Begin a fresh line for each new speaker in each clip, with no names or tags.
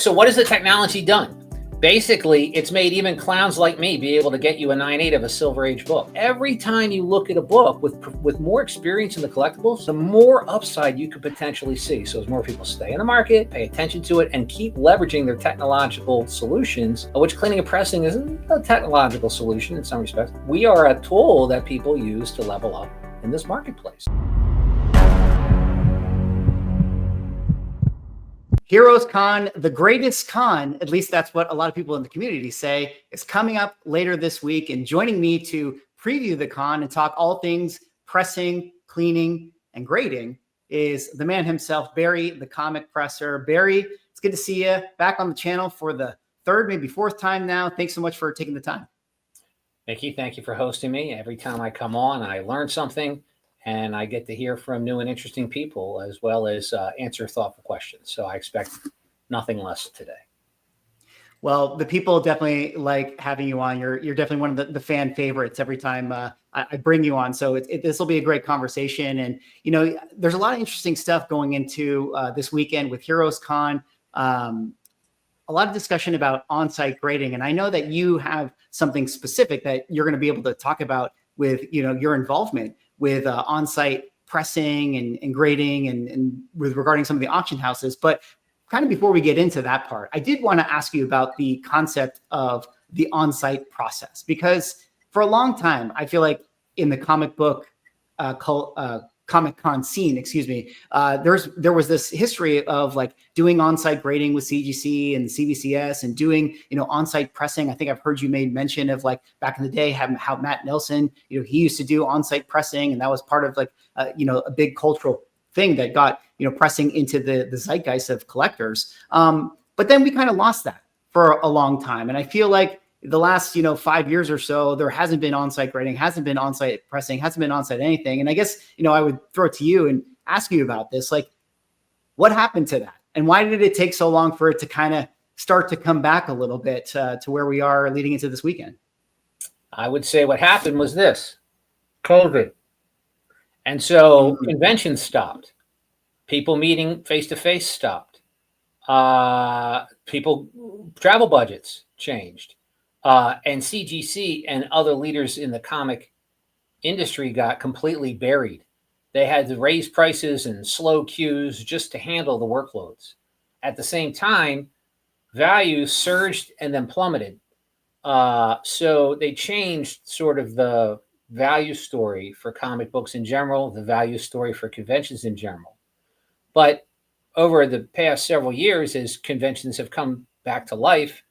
So what has the technology done? Basically, it's made even clowns like me be able to get you a 9.8 of a Silver Age book. Every time you look at a book with more experience in the collectibles, the more upside you could potentially see. So as more people stay in the market, pay attention to it, and keep leveraging their technological solutions, which cleaning and pressing is a technological solution in some respects, we are a tool that people use to level up in this marketplace.
Heroes Con, the greatest con, at least that's what a lot of people in the community say, is coming up later this week. And joining me to preview the con and talk all things pressing, cleaning, and grading is the man himself, Barry, the comic presser. Barry, it's good to see you back on the channel for the third, maybe fourth time now. Thanks so much for taking the time.
Mickey, thank you for hosting me. Every time I come on, I learn something. And I get to hear from new and interesting people, as well as answer thoughtful questions. So I expect nothing less today.
Well, the people definitely like having you on. You're definitely one of the fan favorites every time I bring you on. So this will be a great conversation. And, you know, there's a lot of interesting stuff going into this weekend with Heroes Con. A lot of discussion about on-site grading. And I know that you have something specific that you're going to be able to talk about with, you know, your involvement with on-site pressing and grading and with regarding some of the auction houses. But kind of before we get into that part, I did want to ask you about the concept of the on-site process, because for a long time, I feel like in the comic book Comic-Con scene, there was this history of like doing on-site grading with CGC and CBCS and doing, you know, on-site pressing. I think I've heard you made mention of like back in the day, how Matt Nelson, you know, he used to do on-site pressing, and that was part of like, you know, a big cultural thing that got, you know, pressing into the zeitgeist of collectors. But then we kind of lost that for a long time. And I feel like the last, you know, 5 years or so, there hasn't been on-site grading, hasn't been on-site pressing, hasn't been on-site anything. And I guess, you know, I would throw it to you and ask you about this. Like, what happened to that? And why did it take so long for it to kind of start to come back a little bit to where we are leading into this weekend?
I would say what happened was this: COVID. And so conventions stopped. People meeting face-to-face stopped. People, travel budgets changed. And CGC and other leaders in the comic industry got completely buried. They had to raise prices and slow queues just to handle the workloads. At the same time, values surged and then plummeted. So they changed sort of the value story for comic books in general, the value story for conventions in general. But over the past several years, as conventions have come back to life,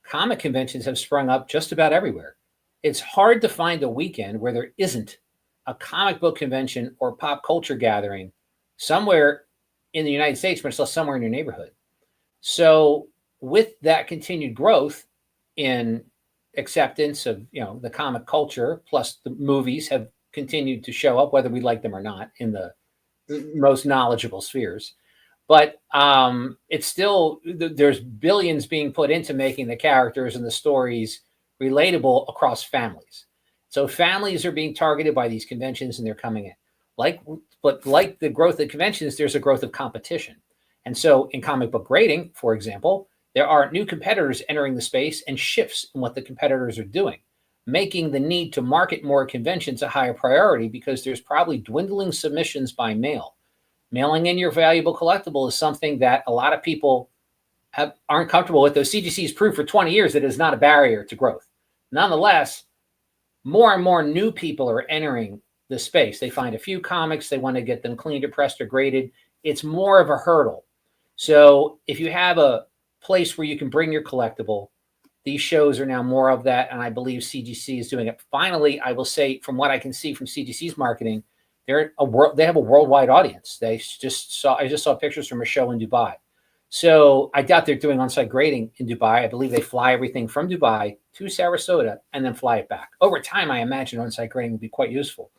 comic conventions have sprung up just about everywhere. It's hard to find a weekend where there isn't a comic book convention or pop culture gathering somewhere in the United States, but still somewhere in your neighborhood. So with that continued growth in acceptance of, you know, the comic culture, plus the movies have continued to show up, whether we like them or not, in the most knowledgeable spheres. But it's still, there's billions being put into making the characters and the stories relatable across families. So families are being targeted by these conventions, and they're coming in. But like the growth of conventions, there's a growth of competition. And so in comic book grading, for example, there are new competitors entering the space and shifts in what the competitors are doing, making the need to market more conventions a higher priority, because there's probably dwindling submissions by mail. Mailing in your valuable collectible is something that a lot of people aren't comfortable with. Those CGCs proved for 20 years that it is not a barrier to growth. Nonetheless, more and more new people are entering the space. They find a few comics, they want to get them cleaned or pressed or graded. It's more of a hurdle. So if you have a place where you can bring your collectible, these shows are now more of that, and I believe CGC is doing it. Finally, I will say, from what I can see from CGC's marketing, they have a worldwide audience. I just saw pictures from a show in Dubai. So I doubt they're doing on-site grading in Dubai. I believe they fly everything from Dubai to Sarasota and then fly it back. Over time, I imagine on-site grading would be quite useful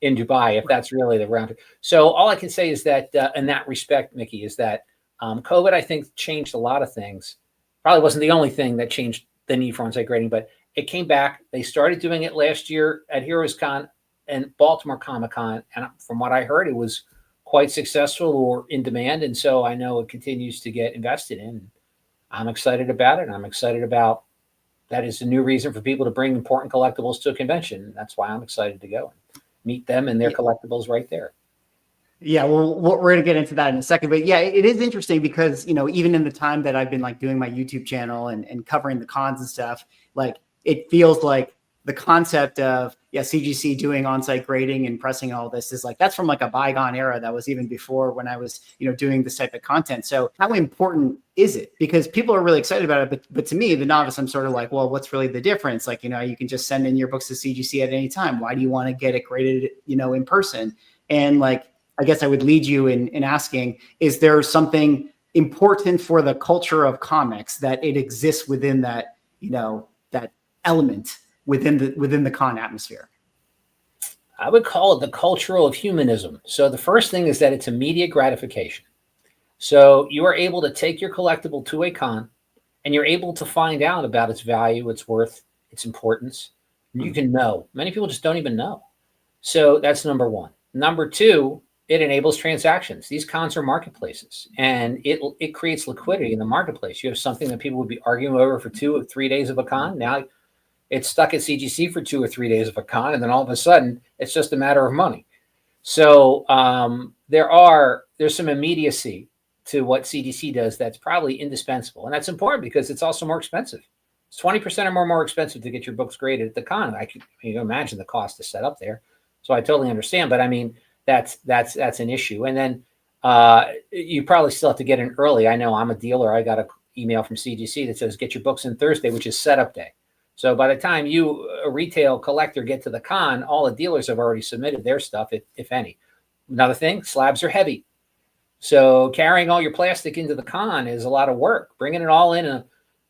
in Dubai if that's really the round. So all I can say is that in that respect, Mickey, is that COVID, I think, changed a lot of things. Probably wasn't the only thing that changed the need for on-site grading, but it came back. They started doing it last year at Heroes Con and Baltimore Comic-Con. And from what I heard, it was quite successful or in demand. And so I know it continues to get invested in. I'm excited about it. And I'm excited about that is a new reason for people to bring important collectibles to a convention. That's why I'm excited to go and meet them and their collectibles right there.
Yeah, well, we're going to get into that in a second, but yeah, it is interesting because, you know, even in the time that I've been like doing my YouTube channel and covering the cons and stuff, like it feels like the concept of, yeah, CGC doing on-site grading and pressing all this is like, that's from like a bygone era that was even before when I was, you know, doing this type of content. So how important is it? Because people are really excited about it, but to me, the novice, I'm sort of like, well, what's really the difference? Like, you know, you can just send in your books to CGC at any time. Why do you want to get it graded, you know, in person? And like, I guess I would lead you in asking, is there something important for the culture of comics that it exists within that, you know, that element within the con atmosphere?
I would call it the cultural of humanism. So the first thing is that it's immediate gratification. So you are able to take your collectible to a con and you're able to find out about its value, its worth, its importance. And you can know. Many people just don't even know. So that's number one. Number two, it enables transactions. These cons are marketplaces, and it creates liquidity in the marketplace. You have something that people would be arguing over for 2 or 3 days of a con. Now it's stuck at CGC for 2 or 3 days of a con, and then all of a sudden it's just a matter of money. So there's some immediacy to what CGC does that's probably indispensable, and that's important because it's also more expensive. It's 20% or more expensive to get your books graded at the con. You can imagine the cost to set up there. So I totally understand, but I mean, that's an issue. And then you probably still have to get in early. I know I'm a dealer. I got an email from CGC that says get your books in Thursday, which is setup day. So by the time you, a retail collector, get to the con, all the dealers have already submitted their stuff, if any. Another thing, slabs are heavy. So carrying all your plastic into the con is a lot of work. Bringing it all in and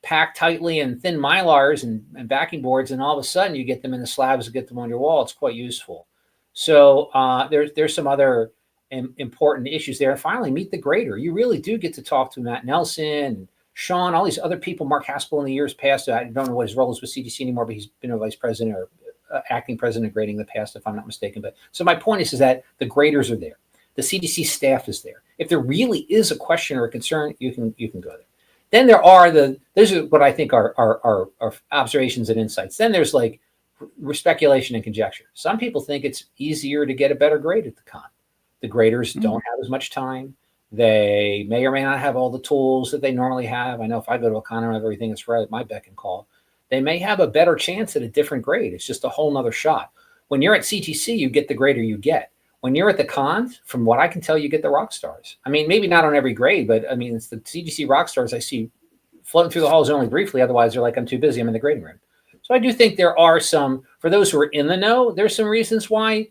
packed tightly in thin Mylars and backing boards, and all of a sudden you get them in the slabs and get them on your wall. It's quite useful. So there's some other important issues there. And finally, meet the grader. You really do get to talk to Matt Nelson, Sean, all these other people, Mark Haspel in the years past. I don't know what his role is with CGC anymore, but he's been a vice president or acting president of grading in the past, if I'm not mistaken. But so my point is that the graders are there. The CGC staff is there. If there really is a question or a concern, you can go there. Then those are what I think are observations and insights. Then there's like speculation and conjecture. Some people think it's easier to get a better grade at the con. The graders don't have as much time. They may or may not have all the tools that they normally have. I know if I go to a con and have everything that's right at my beck and call, they may have a better chance at a different grade. It's just a whole nother shot. When you're at CGC, you get the grader you get. When you're at the cons, from what I can tell, you get the rock stars. I mean, maybe not on every grade, but I mean, it's the CGC rock stars I see floating through the halls only briefly. Otherwise, they're like, I'm too busy. I'm in the grading room. So I do think there are some, for those who are in the know, there's some reasons why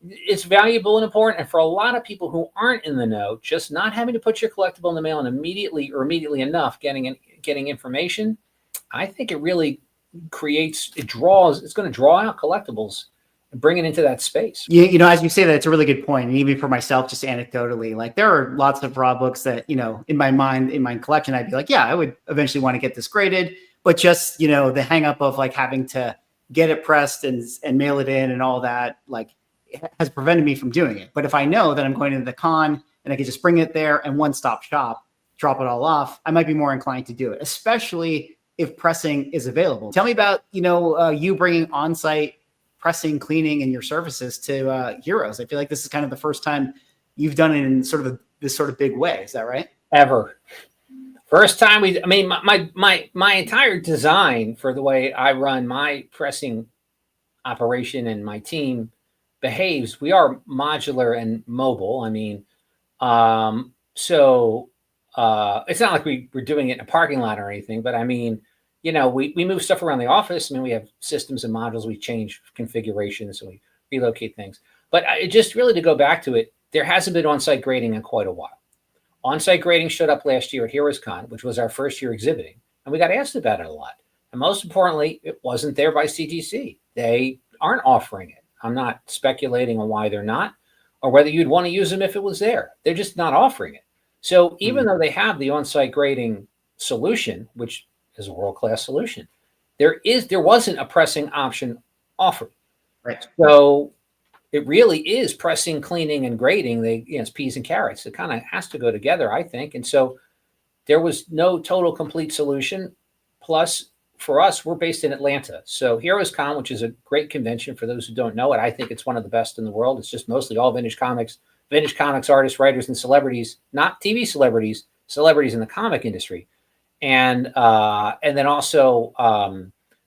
it's valuable and important. And for a lot of people who aren't in the know, just not having to put your collectible in the mail and immediately enough getting information, I think it really it's going to draw out collectibles and bring it into that space.
You know, as you say that, it's a really good point. And even for myself, just anecdotally, like there are lots of raw books that, you know, in my mind, in my collection, I'd be like, yeah, I would eventually want to get this graded. But just, you know, the hang up of like having to get it pressed and mail it in and all that, like has prevented me from doing it. But if I know that I'm going to the con and I can just bring it there and one-stop shop, drop it all off, I might be more inclined to do it, especially if pressing is available. Tell me about, you know, you bringing on-site pressing, cleaning, and your services to Heroes. I feel like this is kind of the first time you've done it in sort of this sort of big way. Is that right?
Ever. First time my entire design for the way I run my pressing operation and my team behaves, we are modular and mobile. I mean, so it's not like we're doing it in a parking lot or anything, but I mean, you know, we move stuff around the office. I mean, we have systems and modules. We change configurations and we relocate things. But just really to go back to it, there hasn't been on-site grading in quite a while. On-site grading showed up last year at Heroes Con, which was our first year exhibiting, and we got asked about it a lot. And most importantly, it wasn't there by CGC. They aren't offering it. I'm not speculating on why they're not, or whether you'd want to use them if it was there. They're just not offering it. So even though they have the on-site grading solution, which is a world-class solution, there wasn't a pressing option offered.
Right.
So it really is pressing, cleaning, and grading. It's peas and carrots. It kind of has to go together, I think. And so there was no total complete solution. Plus, for us, we're based in Atlanta. So Heroes Con, which is a great convention for those who don't know it, I think it's one of the best in the world. It's just mostly all vintage comics artists, writers, and celebrities, not TV celebrities, celebrities in the comic industry. And then also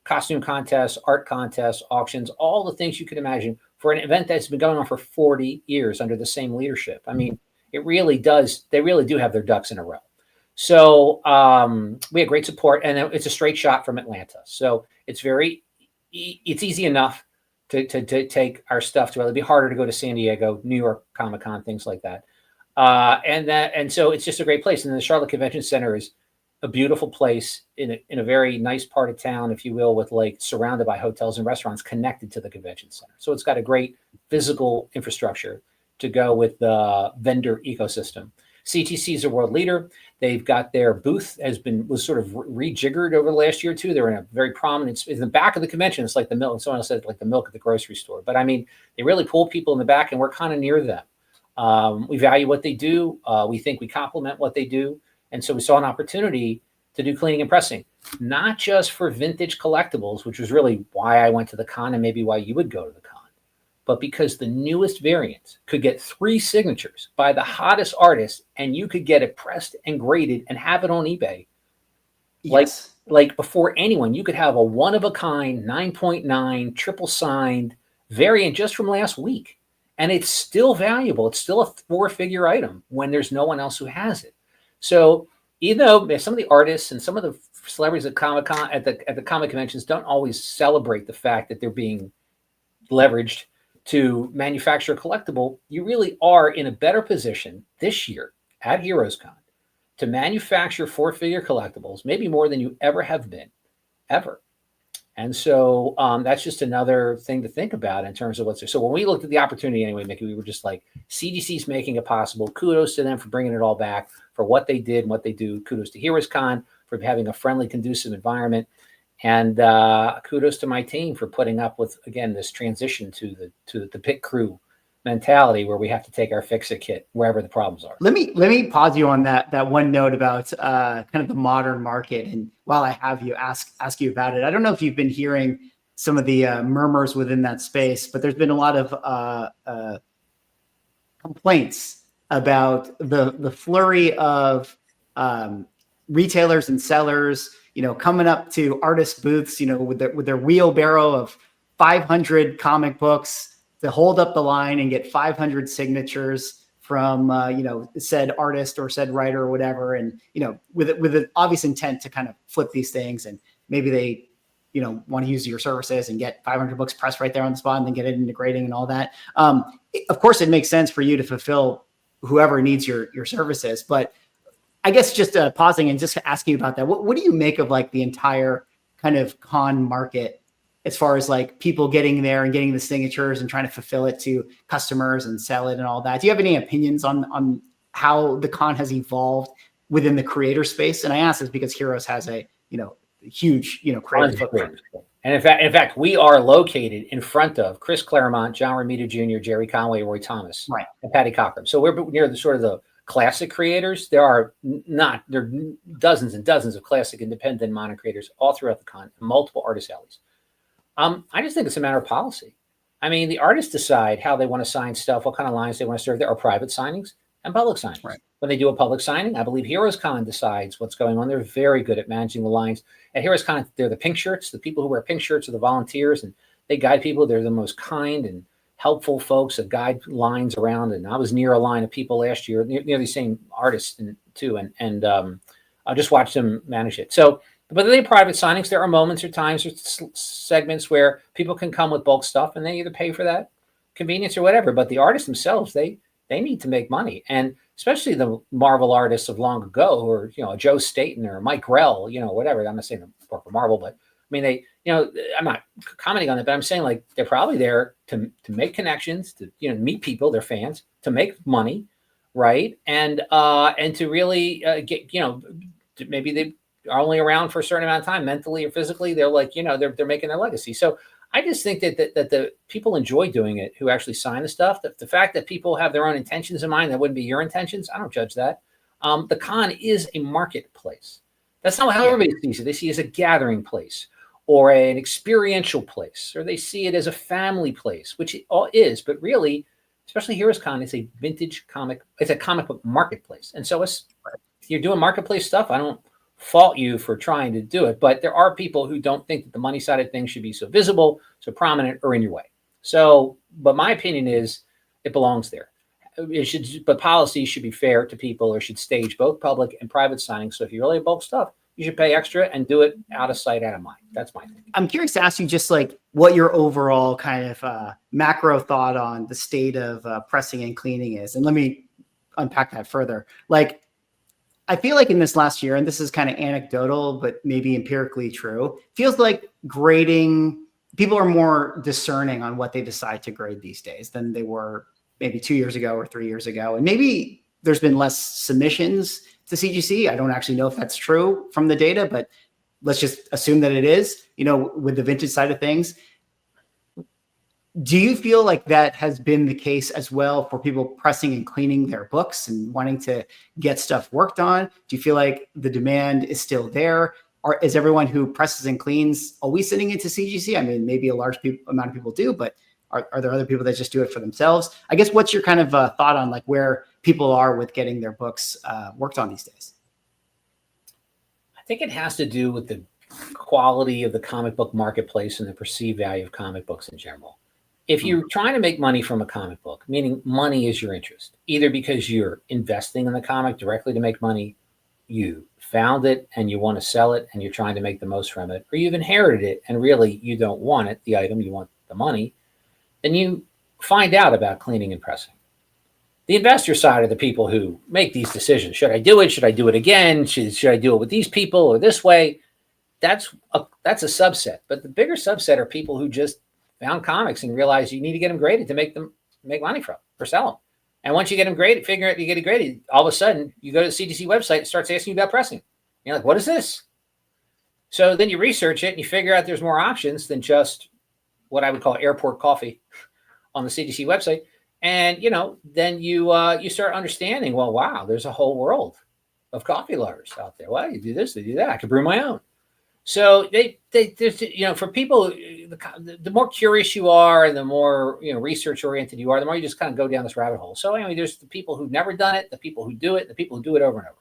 costume contests, art contests, auctions, all the things you could imagine for an event that's been going on for 40 years under the same leadership. I mean, it really does. They really do have their ducks in a row. So we had great support, and it's a straight shot from Atlanta. So it's it's easy enough to take our stuff to. It'd be harder to go to San Diego, New York Comic Con, things like that. And so it's just a great place. And the Charlotte Convention Center is a beautiful place in a very nice part of town, if you will, with like surrounded by hotels and restaurants connected to the convention center. So it's got a great physical infrastructure to go with the vendor ecosystem. CGC is a world leader. They've got their booth was sort of rejiggered over the last year or two. They're in a very prominent in the back of the convention. It's like the milk. Someone else said like the milk at the grocery store. But I mean, they really pull people in the back, and we're kind of near them. We value what they do. We think we complement what they do. And so we saw an opportunity to do cleaning and pressing, not just for vintage collectibles, which was really why I went to the con and maybe why you would go to the con, but because the newest variant could get 3 signatures by the hottest artist, and you could get it pressed and graded and have it on eBay. Yes. Like before anyone, you could have a one-of-a-kind 9.9 triple signed variant just from last week. And it's still valuable. It's still a 4-figure item when there's no one else who has it. So even though some of the artists and some of the celebrities at Comic-Con at the comic conventions don't always celebrate the fact that they're being leveraged to manufacture a collectible, you really are in a better position this year at Heroes Con to manufacture 4-figure collectibles, maybe more than you ever have been, ever. And so that's just another thing to think about in terms of what's there. So when we looked at the opportunity anyway, Mickey, we were just like, CGC's making it possible. Kudos to them for bringing it all back, for what they did and what they do. Kudos to Heroes Con for having a friendly, conducive environment. And kudos to my team for putting up with, again, this transition to the pit crew mentality where we have to take our fix-it kit wherever the problems are.
Let me pause you on that one note about kind of the modern market. And while I have you ask you about it, I don't know if you've been hearing some of the murmurs within that space, but there's been a lot of complaints about the flurry of retailers and sellers, coming up to artist booths, with their wheelbarrow of 500 comic books to hold up the line and get 500 signatures from, said artist or said writer or whatever. And, with an obvious intent to kind of flip these things. And maybe they, want to use your services and get 500 books pressed right there on the spot and then get it into grading and all that. Of course, it makes sense for you to fulfill whoever needs your services. But I guess just pausing and just asking you about that. What do you make of like the entire kind of con market as far as like people getting there and getting the signatures and trying to fulfill it to customers and sell it and all that? Do you have any opinions on how the con has evolved within the creator space? And I ask this because Heroes has a, huge, creative footprint.
And in fact, we are located in front of Chris Claremont, John Romita Jr., Jerry Conway, Roy Thomas,
right,
and Patty Cochran. So we're near the classic creators. There are dozens and dozens of classic independent modern creators all throughout the con, multiple artist alleys. I just think it's a matter of policy. I mean, the artists decide how they want to sign stuff, what kind of lines they want to serve. There are private signings and public signings. Right. When they do a public signing, I believe Heroes Con decides what's going on. They're very good at managing the lines. At Heroes Con, they're the pink shirts. The people who wear pink shirts are the volunteers, and they guide people. They're the most kind and helpful folks that guide lines around. And I was near a line of people last year, near the same artists too, and I just watched them manage it. So, but they private signings. There are moments or times or segments where people can come with bulk stuff, and they either pay for that convenience or whatever. But the artists themselves, they need to make money, and especially the Marvel artists of long ago, or a Joe Staten or Mike Grell, whatever. I'm not saying they work for Marvel, but I mean they, I'm not commenting on it, but I'm saying like they're probably there to make connections, to meet people, their fans, to make money, right, and to really get maybe they are only around for a certain amount of time, mentally or physically. They're like, they're making their legacy. So I just think that the people enjoy doing it who actually sign the stuff. The fact that people have their own intentions in mind that wouldn't be your intentions, I don't judge that. The con is a marketplace. That's not how
Yeah.
everybody sees it. They see it as a gathering place or an experiential place, or they see it as a family place, which it all is. But really, especially Heroes Con, it's a vintage comic. It's a comic book marketplace, and so if you're doing marketplace stuff, I don't fault you for trying to do it. But there are people who don't think that the money side of things should be so visible, so prominent, or in your way. So, but my opinion is it belongs there. It should, but policy should be fair to people, or should stage both public and private signings. So if you really have bulk stuff, you should pay extra and do it out of sight, out of mind. That's my thing.
I'm curious to ask you just like what your overall kind of macro thought on the state of pressing and cleaning is. And let me unpack that further. Like, I feel like in this last year, and this is kind of anecdotal, but maybe empirically true, feels like grading, people are more discerning on what they decide to grade these days than they were maybe 2 years ago or 3 years ago. And maybe there's been less submissions to CGC. I don't actually know if that's true from the data, but let's just assume that it is, with the vintage side of things. Do you feel like that has been the case as well for people pressing and cleaning their books and wanting to get stuff worked on? Do you feel like the demand is still there? Or is everyone who presses and cleans always sending it to CGC? I mean, maybe a large amount of people do, but are there other people that just do it for themselves? I guess what's your kind of thought on like where people are with getting their books worked on these days?
I think it has to do with the quality of the comic book marketplace and the perceived value of comic books in general. If you're trying to make money from a comic book, meaning money is your interest, either because you're investing in the comic directly to make money, you found it and you want to sell it and you're trying to make the most from it, or you've inherited it and really you don't want it, the item, you want the money, then you find out about cleaning and pressing. The investor side are the people who make these decisions. Should I do it? Should I do it again? Should I do it with these people or this way? That's a subset. But the bigger subset are people who just found comics and realized you need to get them graded to make money from or sell them. And once you get them graded, figure out you get it graded, all of a sudden you go to the CGC website and starts asking you about pressing. And you're like, what is this? So then you research it and you figure out there's more options than just what I would call airport coffee on the CGC website. And, then you start understanding, well, wow, there's a whole world of coffee lovers out there. Well, you do this, they do that. I could brew my own. So there's, for people, the more curious you are and the more, research oriented you are, the more you just kind of go down this rabbit hole. So anyway, there's the people who've never done it, the people who do it, the people who do it over and over.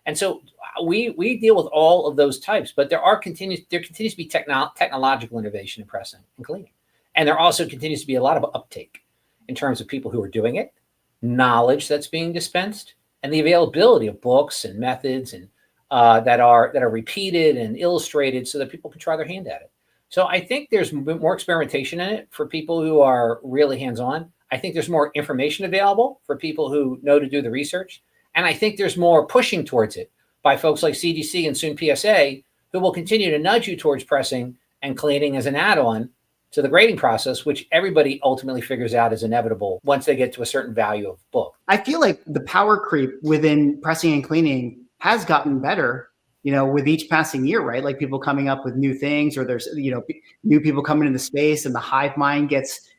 And so we deal with all of those types, but there continues to be technological innovation in pressing and cleaning. And there also continues to be a lot of uptake in terms of people who are doing it, knowledge that's being dispensed, and the availability of books and methods and that are repeated and illustrated so that people can try their hand at it. So I think there's more experimentation in it for people who are really hands-on. I think there's more information available for people who know to do the research. And I think there's more pushing towards it by folks like CGC and soon PSA, who will continue to nudge you towards pressing and cleaning as an add-on to the grading process, which everybody ultimately figures out is inevitable once they get to a certain value of book.
I feel like the power creep within pressing and cleaning has gotten better, with each passing year, right? Like people coming up with new things, or there's, new people coming into space and the hive mind gets,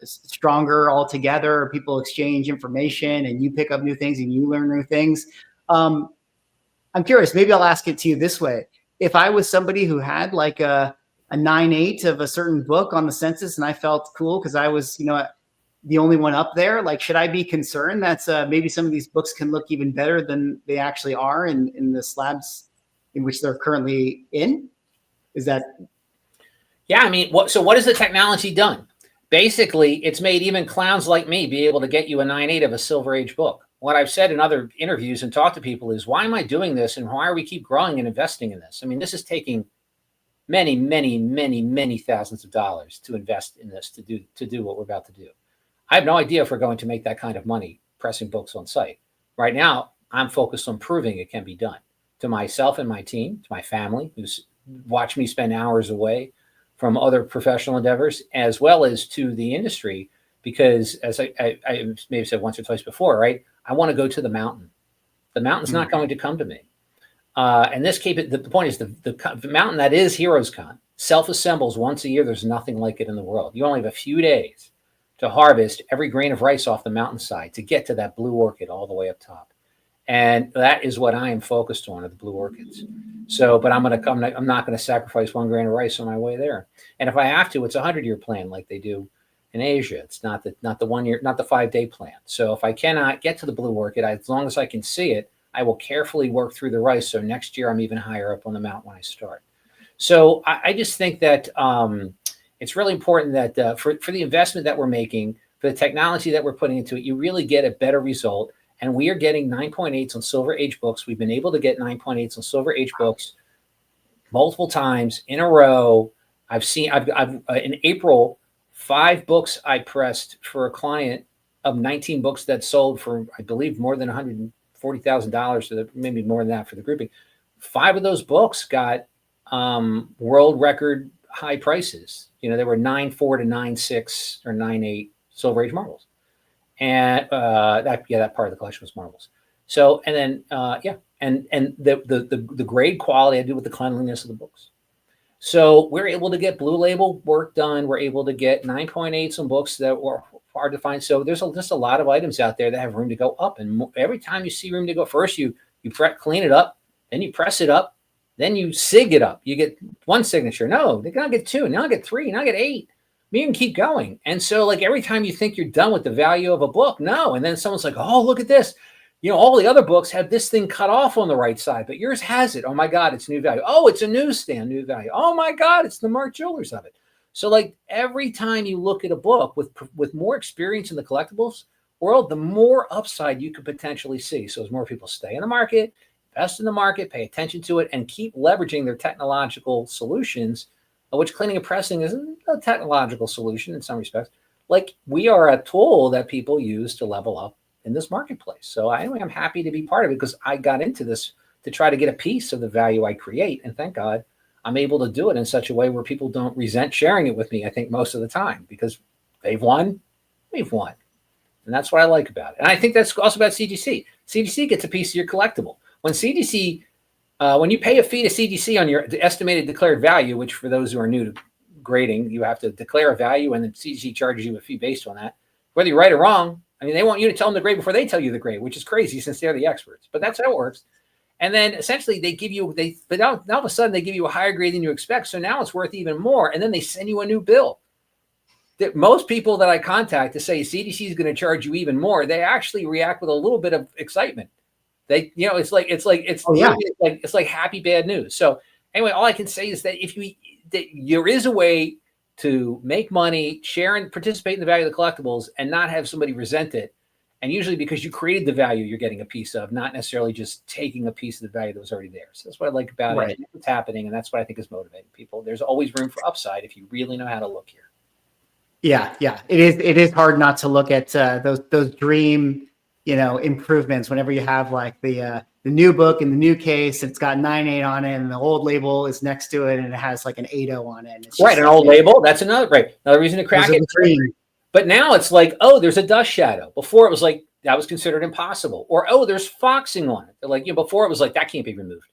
stronger altogether. People exchange information and you pick up new things and you learn new things. I'm curious, maybe I'll ask it to you this way. If I was somebody who had like a 9.8 of a certain book on the census and I felt cool because I was, the only one up there, like, should I be concerned that maybe some of these books can look even better than they actually are in the slabs in which they're currently in? Is that?
Yeah, I mean, what has the technology done? Basically, it's made even clowns like me be able to get you a 9.8 of a Silver Age book. What I've said in other interviews and talked to people is, why am I doing this and why are we keep growing and investing in this? I mean, this is taking many, many, many, many thousands of dollars to invest in this, to do what we're about to do. I have no idea if we're going to make that kind of money pressing books on site. Right now, I'm focused on proving it can be done to myself and my team, to my family, who's watched me spend hours away from other professional endeavors, as well as to the industry, because as I may have said once or twice before, right? I want to go to the mountain. The mountain's not going to come to me. And the point is the mountain that is Heroes Con self-assembles once a year. There's nothing like it in the world. You only have a few days to harvest every grain of rice off the mountainside to get to that blue orchid all the way up top. And that is what I am focused on at the Blue Orchids. So, but I'm not going to sacrifice 1 grain of rice on my way there. And if I have to, it's a 100-year plan like they do in Asia. It's not the 1 year, not the 5-day plan. So if I cannot get to the Blue Orchid, as long as I can see it, I will carefully work through the rice. So next year I'm even higher up on the mountain when I start. So I just think that it's really important that for the investment that we're making, for the technology that we're putting into it, you really get a better result. And we are getting 9.8s on Silver Age books. We've been able to get 9.8s on Silver Age books multiple times in a row. I've in April, 5 books I pressed for a client of 19 books that sold for, I believe, more than $140,000, or maybe more than that for the grouping. 5 of those books got world record high prices. They were 9.4 to 9.6 or 9.8 Silver Age marbles. And that part of the collection was marbles. So, and then and the grade quality had to do with the cleanliness of the books. So we're able to get Blue Label work done. We're able to get 9.8s on books that were hard to find. So there's just a lot of items out there that have room to go up. And every time you see room to go, first you clean it up, then you press it up, then you sig it up. You get 1 signature. No, they're gonna get 2. Now I get 3. Now I get 8. You can keep going. And so like every time you think you're done with the value of a book, no. And then someone's like, oh, look at this. All the other books have this thing cut off on the right side, but yours has it. Oh my God, it's new value. Oh, it's a newsstand, new value. Oh my God, it's the Mark Jewelers of it. So like every time you look at a book with more experience in the collectibles world, the more upside you could potentially see. So as more people stay in the market, invest in the market, pay attention to it, and keep leveraging their technological solutions, which cleaning and pressing isn't a technological solution in some respects. Like we are a tool that people use to level up in this marketplace. So anyway, I'm happy to be part of it because I got into this to try to get a piece of the value I create. And thank God I'm able to do it in such a way where people don't resent sharing it with me, I think, most of the time, because they've won, we've won. And that's what I like about it. And I think that's also about CGC. CGC gets a piece of your collectible. When CGC when you pay a fee to CGC on your estimated declared value, which for those who are new to grading, you have to declare a value and then CGC charges you a fee based on that. Whether you're right or wrong, I mean, they want you to tell them the grade before they tell you the grade, which is crazy since they're the experts. But that's how it works. And then essentially they give you, but now all of a sudden they give you a higher grade than you expect. So now it's worth even more. And then they send you a new bill. That most people that I contact to say CGC is going to charge you even more, they actually react with a little bit of excitement. It's like happy bad news. So anyway, all I can say is that there is a way to make money, share and participate in the value of the collectibles, and not have somebody resent it. And usually because you created the value, you're getting a piece of, not necessarily just taking a piece of the value that was already there. So that's what I like about it. It's happening, and that's what I think is motivating people. There's always room for upside if you really know how to look here.
Yeah. It is hard not to look at those dream improvements whenever you have like the new book and the new case, it's got 9.8 on it, and the old label is next to it, and it has like an 8.0 on it. It's
right, an old label. That's another reason to crack it. But now it's like, oh, there's a dust shadow. Before it was like that was considered impossible, or oh, there's foxing on it. They're like, before it was like that can't be removed,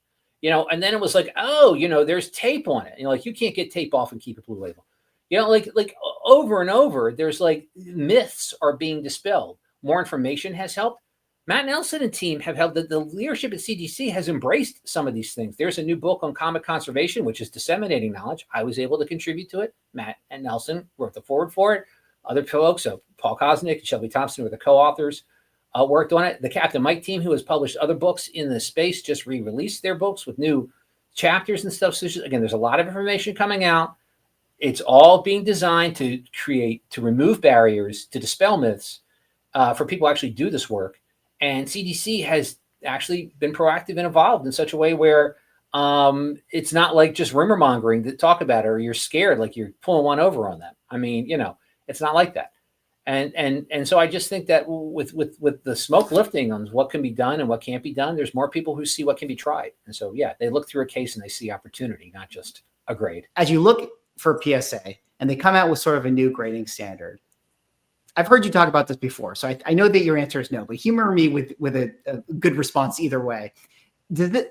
and then it was like, oh, there's tape on it. Like you can't get tape off and keep a blue label. Like over and over, there's like myths are being dispelled. More information has helped. Matt Nelson and team have helped. The leadership at CGC has embraced some of these things. There's a new book on comic conservation, which is disseminating knowledge. I was able to contribute to it. Matt and Nelson wrote the forward for it. Other folks, Paul Kosnick and Shelby Thompson were the co-authors, worked on it. The Captain Mike team, who has published other books in the space, just re-released their books with new chapters and stuff. So again, there's a lot of information coming out. It's all being designed to remove barriers, to dispel myths, for people who actually do this work. And CGC has actually been proactive and evolved in such a way where it's not like just rumor mongering to talk about it, or you're scared like you're pulling one over on them. I mean, it's not like that. And so I just think that with the smoke lifting on what can be done and what can't be done, there's more people who see what can be tried. And so, yeah, they look through a case and they see opportunity, not just a grade. As you look
for PSA and they come out with sort of a new grading standard, I've heard you talk about this before, so I know that your answer is no, but humor me with a good response either way.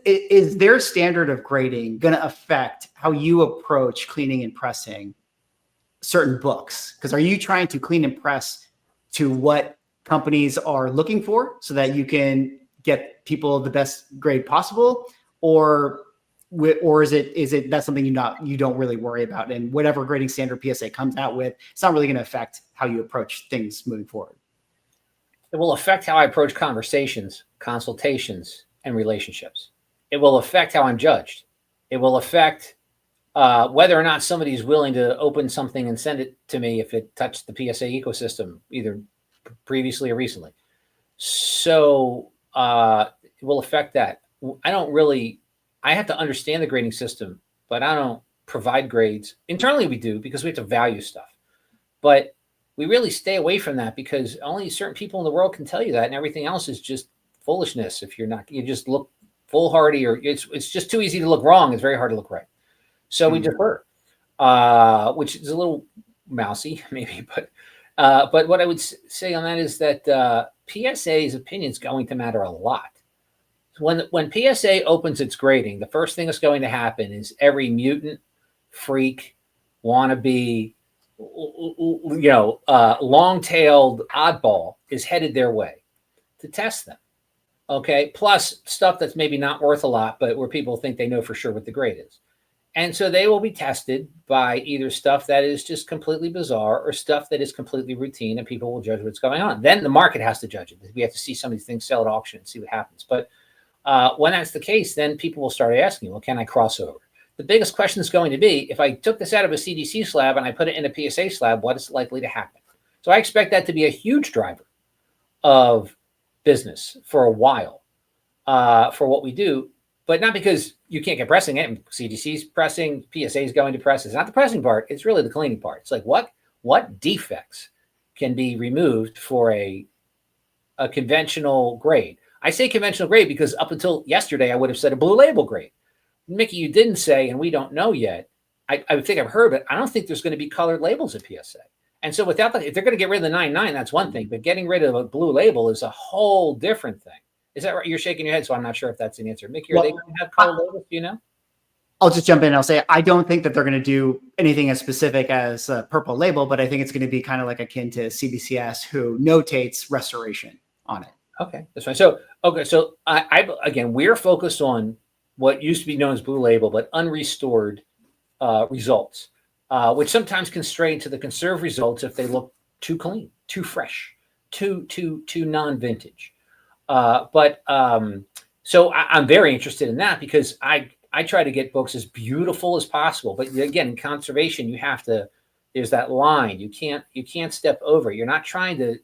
Is their standard of grading going to affect how you approach cleaning and pressing certain books? Because are you trying to clean and press to what companies are looking for so that you can get people the best grade possible, or is it that's something you don't really worry about, and whatever grading standard PSA comes out with, it's not really going to affect how you approach things moving forward?
It will affect how I approach conversations, consultations, and relationships. It will affect how I'm judged. It will affect whether or not somebody's willing to open something and send it to me if it touched the PSA ecosystem, either previously or recently. So it will affect that. I have to understand the grading system, but I don't provide grades. Internally we do, because we have to value stuff. But we really stay away from that, because only certain people in the world can tell you that, and everything else is just foolishness. If you just look foolhardy, or it's just too easy to look wrong. It's very hard to look right. So we defer, which is a little mousy maybe, but what I would say on that is that PSA's opinion is going to matter a lot. When PSA opens its grading, the first thing that's going to happen is every mutant, freak, wannabe, long-tailed oddball is headed their way to test them. Okay, plus stuff that's maybe not worth a lot, but where people think they know for sure what the grade is. And so they will be tested by either stuff that is just completely bizarre, or stuff that is completely routine, and people will judge what's going on. Then the market has to judge it. We have to see some of these things sell at auction and see what happens. But when that's the case, then people will start asking, well, can I cross over? The biggest question is going to be, if I took this out of a CGC slab and I put it in a PSA slab, what is likely to happen? So I expect that to be a huge driver of business for a while for what we do, but not because you can't get pressing it. And CGC's pressing, PSA is going to press. It's not the pressing part. It's really the cleaning part. It's like what defects can be removed for a conventional grade. I say conventional grade because up until yesterday, I would have said a blue label grade. Mickey, you didn't say, and we don't know yet. I think I've heard, but I don't think there's going to be colored labels at PSA. And so if they're going to get rid of the 99, that's one thing, but getting rid of a blue label is a whole different thing. Is that right? You're shaking your head, so I'm not sure if that's an answer. Mickey, are they going to have colored labels? Do you know?
I'll just jump in and I'll say, I don't think that they're going to do anything as specific as a purple label, but I think it's going to be kind of like akin to CBCS, who notates restoration on it.
Okay, that's fine. So again, we're focused on what used to be known as blue label, but unrestored results, which sometimes can stray into the conserved results if they look too clean, too fresh, too non-vintage. So I'm very interested in that, because I try to get books as beautiful as possible. But again, in conservation, there's that line. You can't step over. You're not trying to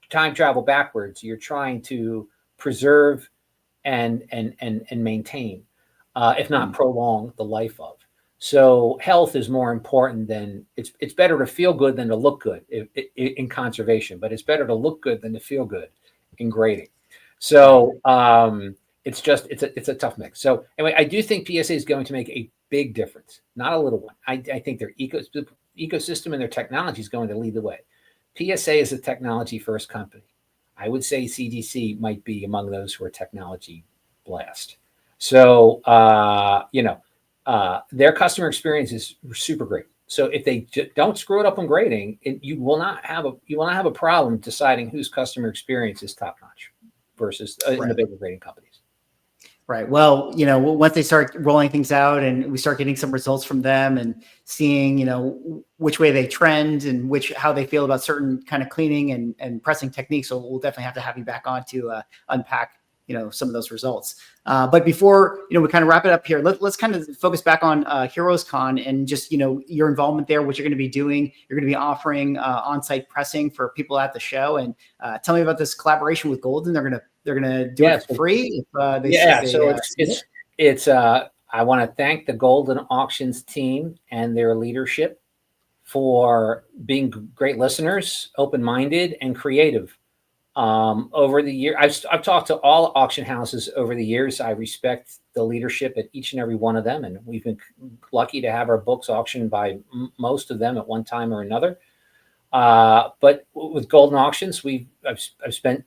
time travel backwards. You're trying to preserve and maintain, if not prolong, the life of. So health is more important than it's better to feel good than to look good in conservation, but it's better to look good than to feel good in grading. So it's a tough mix. So anyway, I do think PSA is going to make a big difference, not a little one. I think their ecosystem and their technology is going to lead the way. PSA is a technology first company. I would say CGC might be among those who are technology blast. So, their customer experience is super great. So if they don't screw it up on grading, you will not have a problem deciding whose customer experience is top notch versus in the bigger grading companies.
Right. Well, once they start rolling things out and we start getting some results from them and seeing, which way they trend and how they feel about certain kind of cleaning and pressing techniques. So we'll definitely have to have you back on to unpack, some of those results. But before, we kind of wrap it up here, let's kind of focus back on Heroes Con and just, your involvement there, what you're going to be doing. You're going to be offering on-site pressing for people at the show. And tell me about this collaboration with Goldin. They're gonna do it for free.
I want to thank the Goldin Auctions team and their leadership for being great listeners, open-minded, and creative. Over the year, I've talked to all auction houses over the years. I respect the leadership at each and every one of them, and we've been lucky to have our books auctioned by most of them at one time or another. But with Goldin Auctions, I've spent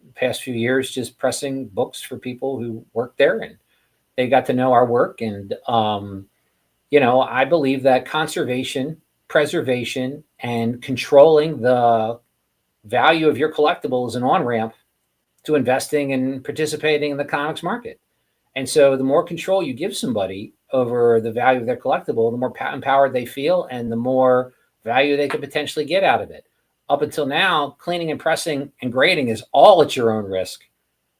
the past few years just pressing books for people who work there, and they got to know our work. And I believe that conservation, preservation, and controlling the value of your collectible is an on-ramp to investing and participating in the comics market. And so the more control you give somebody over the value of their collectible, the more empowered they feel and the more value they could potentially get out of it. Up until now, cleaning and pressing and grading is all at your own risk.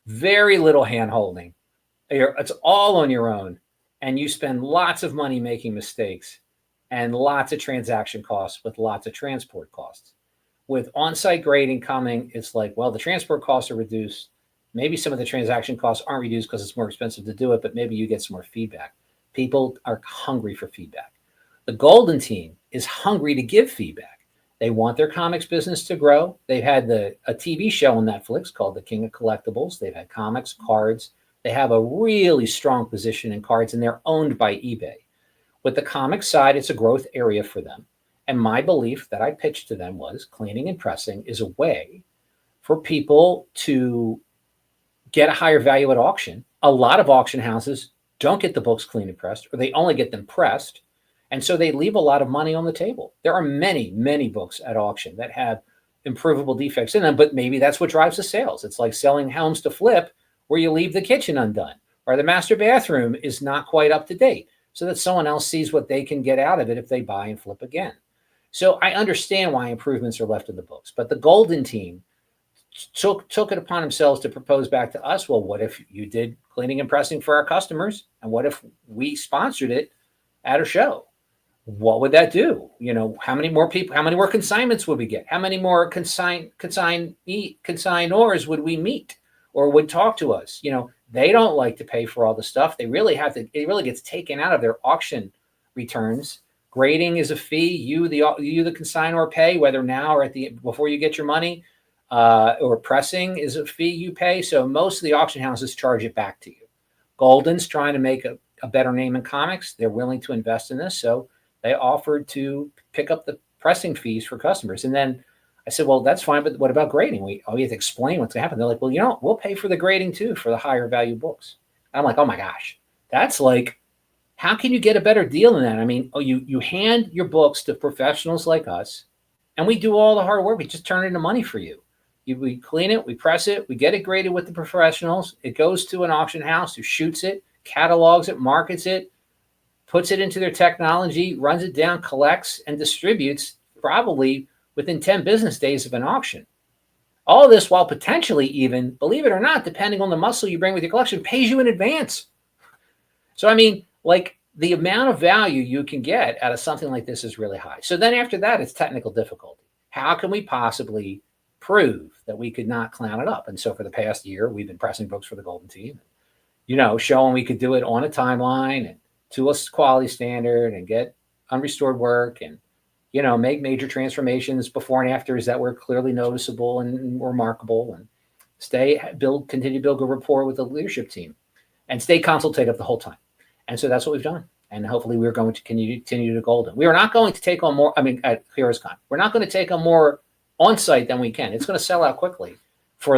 Very little hand holding. It's all on your own. And you spend lots of money making mistakes and lots of transaction costs with lots of transport costs. With on-site grading coming, it's like, well, the transport costs are reduced. Maybe some of the transaction costs aren't reduced because it's more expensive to do it, but maybe you get some more feedback. People are hungry for feedback. The Goldin team is hungry to give feedback. They want their comics business to grow. They've had a TV show on Netflix called The King of Collectibles. They've had comics, cards. They have a really strong position in cards, and they're owned by eBay. With the comics side, it's a growth area for them. And my belief that I pitched to them was cleaning and pressing is a way for people to get a higher value at auction. A lot of auction houses don't get the books cleaned and pressed, or they only get them pressed. And so they leave a lot of money on the table. There are many, many books at auction that have improvable defects in them, but maybe that's what drives the sales. It's like selling homes to flip where you leave the kitchen undone or the master bathroom is not quite up to date so that someone else sees what they can get out of it if they buy and flip again. So I understand why improvements are left in the books, but the Goldin team took it upon themselves to propose back to us, well, what if you did cleaning and pressing for our customers? And what if we sponsored it at a show? What would that do? You know, how many more people, how many more consignments would we get? How many more consignors would we meet or would talk to us? You know, they don't like to pay for all the stuff. They really have to, it really gets taken out of their auction returns. Grading is a fee. You, the consignor, pay, whether now or before you get your money, or pressing is a fee you pay. So most of the auction houses charge it back to you. Goldin's trying to make a better name in comics. They're willing to invest in this. So they offered to pick up the pressing fees for customers. And then I said, well, that's fine, but what about grading? We have to explain what's going to happen. They're like, well, you know, we'll pay for the grading too for the higher value books. I'm like, oh my gosh, that's like, how can you get a better deal than that? I mean, you hand your books to professionals like us, and we do all the hard work. We just turn it into money for you. We clean it, we press it, we get it graded with the professionals. It goes to an auction house who shoots it, catalogs it, markets it, puts it into their technology, runs it down, collects, and distributes probably within 10 business days of an auction. All this while potentially even, believe it or not, depending on the muscle you bring with your collection, pays you in advance. So, I mean, like the amount of value you can get out of something like this is really high. So then after that, it's technical difficulty. How can we possibly prove that we could not clown it up? And so for the past year, we've been pressing books for the Goldin team, you know, showing we could do it on a timeline and to a quality standard and get unrestored work and, you know, make major transformations before and afters that were clearly noticeable and remarkable, and continue to build good rapport with the leadership team and stay consultative the whole time. And so that's what we've done. And hopefully we're going to continue to Goldin. We are not going to take on more, at HeroesCon, we're not going to take on more on-site than we can. It's going to sell out quickly for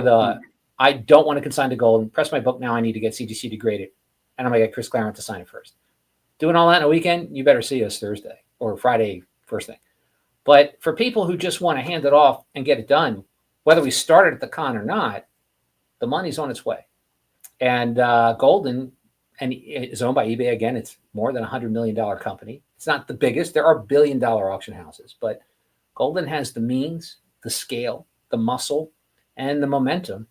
I don't want to consign to Goldin, press my book now, I need to get CGC to grade it, and I'm going to get Chris Claremont to sign it first. Doing all that in a weekend, you better see us Thursday or Friday first thing. But for people who just want to hand it off and get it done, whether we started at the con or not, the money's on its way. And Goldin is owned by eBay. Again, it's more than $100 million company. It's not the biggest. There are billion-dollar auction houses, but Goldin has the means, the scale, the muscle, and the momentum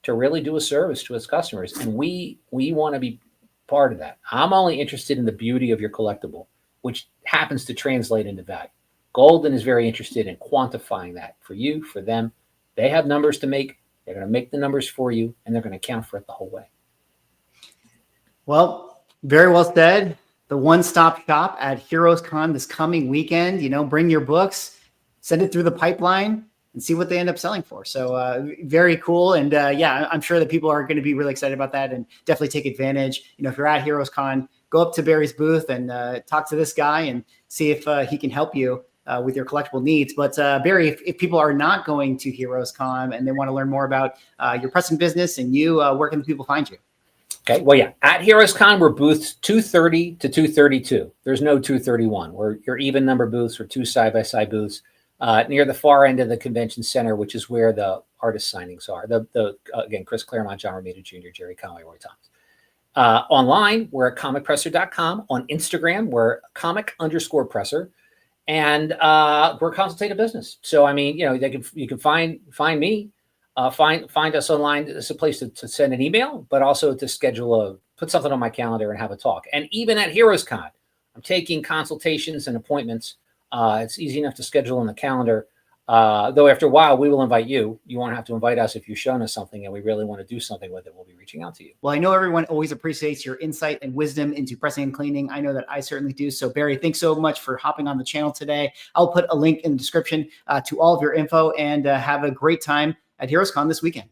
to really do a service to its customers. And we want to be part of that. I'm only interested in the beauty of your collectible, which happens to translate into value. Goldin is very interested in quantifying that for you, for them. They have numbers to make. They're going to make the numbers for you, and they're going to account for it the whole way.
Well, very well said. The one-stop shop at HeroesCon this coming weekend. You know, bring your books, send it through the pipeline, and see what they end up selling for. So very cool. And yeah, I'm sure that people are going to be really excited about that and definitely take advantage. You know, if you're at HeroesCon, go up to Barry's booth and talk to this guy and see if he can help you with your collectible needs. But Barry, if people are not going to HeroesCon and they want to learn more about your pressing business and you, where can the people find you?
Okay, well, yeah, at HeroesCon, we're booths 230 to 232. There's no 231. We're your even number booths or two side-by-side booths. near the far end of the convention center, which is where the artist signings are. Again, Chris Claremont, John Romita Jr., Jerry Conway, Roy Thomas. Online, we're at comicpresser.com. On Instagram, we're comic_presser. And we're a consultative business. So, I mean, you know, you can find me, find us online. It's a place to send an email, but also to put something on my calendar and have a talk. And even at HeroesCon, I'm taking consultations and appointments. It's easy enough to schedule on the calendar. Though after a while, we will invite you. You won't have to invite us if you've shown us something and we really want to do something with it. We'll be reaching out to you.
Well, I know everyone always appreciates your insight and wisdom into pressing and cleaning. I know that I certainly do. So Barry, thanks so much for hopping on the channel today. I'll put a link in the description to all of your info, and have a great time at HeroesCon this weekend.